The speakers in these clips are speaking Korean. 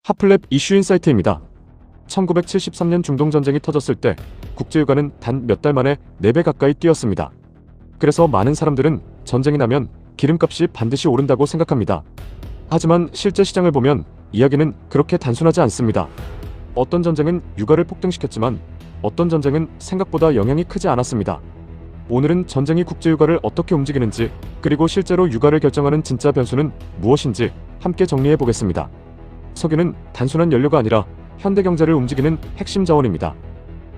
핫플랩 이슈 인사이트입니다. 1973년 중동전쟁이 터졌을 때 국제유가는 단 몇 달 만에 4배 가까이 뛰었습니다. 그래서 많은 사람들은 전쟁이 나면 기름값이 반드시 오른다고 생각합니다. 하지만 실제 시장을 보면 이야기는 그렇게 단순하지 않습니다. 어떤 전쟁은 유가를 폭등시켰지만 어떤 전쟁은 생각보다 영향이 크지 않았습니다. 오늘은 전쟁이 국제유가를 어떻게 움직이는지, 그리고 실제로 유가를 결정하는 진짜 변수는 무엇인지 함께 정리해 보겠습니다. 석유는 단순한 연료가 아니라 현대 경제를 움직이는 핵심 자원입니다.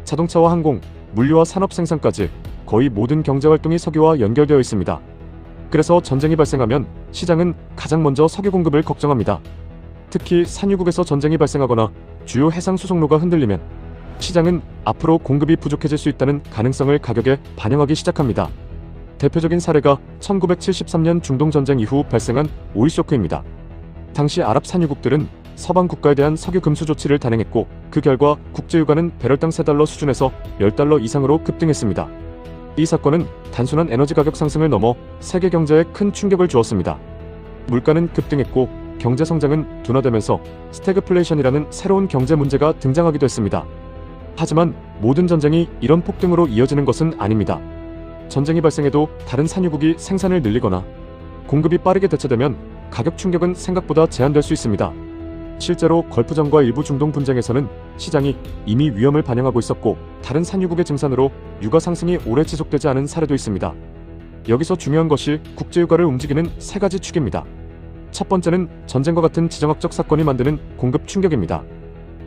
자동차와 항공, 물류와 산업 생산까지 거의 모든 경제 활동이 석유와 연결되어 있습니다. 그래서 전쟁이 발생하면 시장은 가장 먼저 석유 공급을 걱정합니다. 특히 산유국에서 전쟁이 발생하거나 주요 해상 수송로가 흔들리면 시장은 앞으로 공급이 부족해질 수 있다는 가능성을 가격에 반영하기 시작합니다. 대표적인 사례가 1973년 중동전쟁 이후 발생한 오일 쇼크입니다. 당시 아랍 산유국들은 서방 국가에 대한 석유 금수 조치를 단행했고, 그 결과 국제유가는 배럴당 3달러 수준에서 10달러 이상으로 급등했습니다. 이 사건은 단순한 에너지 가격 상승을 넘어 세계 경제에 큰 충격을 주었습니다. 물가는 급등했고 경제 성장은 둔화되면서 스태그플레이션이라는 새로운 경제 문제가 등장하기도 했습니다. 하지만 모든 전쟁이 이런 폭등으로 이어지는 것은 아닙니다. 전쟁이 발생해도 다른 산유국이 생산을 늘리거나 공급이 빠르게 대체되면 가격 충격은 생각보다 제한될 수 있습니다. 실제로 걸프전과 일부 중동 분쟁에서는 시장이 이미 위험을 반영하고 있었고, 다른 산유국의 증산으로 유가 상승이 오래 지속되지 않은 사례도 있습니다. 여기서 중요한 것이 국제유가를 움직이는 3가지 축입니다. 첫 번째는 전쟁과 같은 지정학적 사건이 만드는 공급 충격입니다.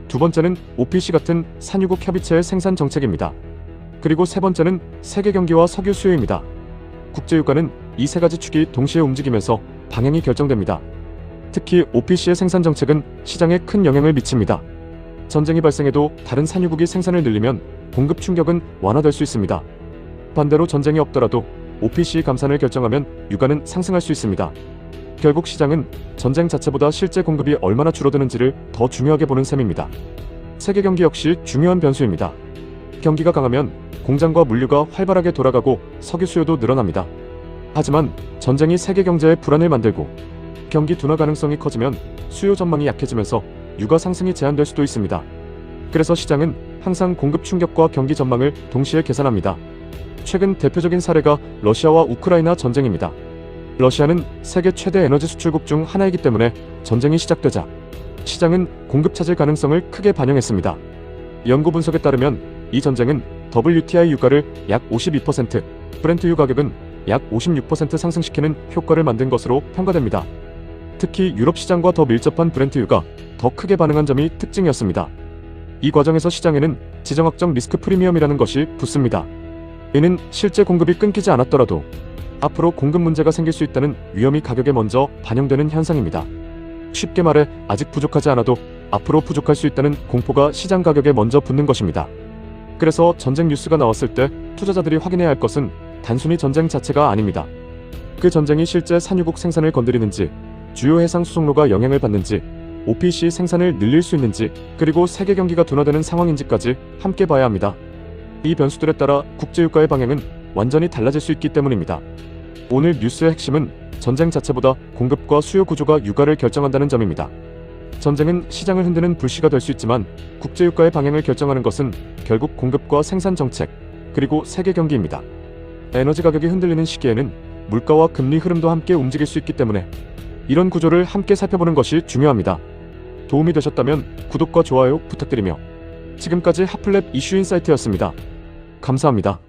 두 번째는 OPC 같은 산유국 협의체의 생산 정책입니다. 그리고 세 번째는 세계 경기와 석유 수요입니다. 국제유가는 이 3가지 축이 동시에 움직이면서 방향이 결정됩니다. 특히 OPC의 생산 정책은 시장에 큰 영향을 미칩니다. 전쟁이 발생해도 다른 산유국이 생산을 늘리면 공급 충격은 완화될 수 있습니다. 반대로 전쟁이 없더라도 OPC 감산을 결정하면 유가는 상승할 수 있습니다. 결국 시장은 전쟁 자체보다 실제 공급이 얼마나 줄어드는지를 더 중요하게 보는 셈입니다. 세계 경기 역시 중요한 변수입니다. 경기가 강하면 공장과 물류가 활발하게 돌아가고 석유 수요도 늘어납니다. 하지만 전쟁이 세계 경제에 불안을 만들고 경기 둔화 가능성이 커지면 수요 전망이 약해지면서 유가 상승이 제한될 수도 있습니다. 그래서 시장은 항상 공급 충격과 경기 전망을 동시에 계산합니다. 최근 대표적인 사례가 러시아와 우크라이나 전쟁입니다. 러시아는 세계 최대 에너지 수출국 중 하나이기 때문에 전쟁이 시작되자 시장은 공급 차질 가능성을 크게 반영했습니다. 연구 분석에 따르면 이 전쟁은 WTI 유가를 약 52%, 브렌트유 가격은 약 56% 상승시키는 효과를 만든 것으로 평가됩니다. 특히 유럽 시장과 더 밀접한 브렌트유가 더 크게 반응한 점이 특징이었습니다. 이 과정에서 시장에는 지정학적 리스크 프리미엄이라는 것이 붙습니다. 이는 실제 공급이 끊기지 않았더라도 앞으로 공급 문제가 생길 수 있다는 위험이 가격에 먼저 반영되는 현상입니다. 쉽게 말해 아직 부족하지 않아도 앞으로 부족할 수 있다는 공포가 시장 가격에 먼저 붙는 것입니다. 그래서 전쟁 뉴스가 나왔을 때 투자자들이 확인해야 할 것은 단순히 전쟁 자체가 아닙니다. 그 전쟁이 실제 산유국 생산을 건드리는지, 주요 해상 수송로가 영향을 받는지, OPC 생산을 늘릴 수 있는지, 그리고 세계 경기가 둔화되는 상황인지까지 함께 봐야 합니다. 이 변수들에 따라 국제유가의 방향은 완전히 달라질 수 있기 때문입니다. 오늘 뉴스의 핵심은 전쟁 자체보다 공급과 수요 구조가 유가를 결정한다는 점입니다. 전쟁은 시장을 흔드는 불씨가 될 수 있지만 국제유가의 방향을 결정하는 것은 결국 공급과 생산 정책, 그리고 세계 경기입니다. 에너지 가격이 흔들리는 시기에는 물가와 금리 흐름도 함께 움직일 수 있기 때문에 이런 구조를 함께 살펴보는 것이 중요합니다. 도움이 되셨다면 구독과 좋아요 부탁드리며 지금까지 핫플랩 이슈 인사이트였습니다. 감사합니다.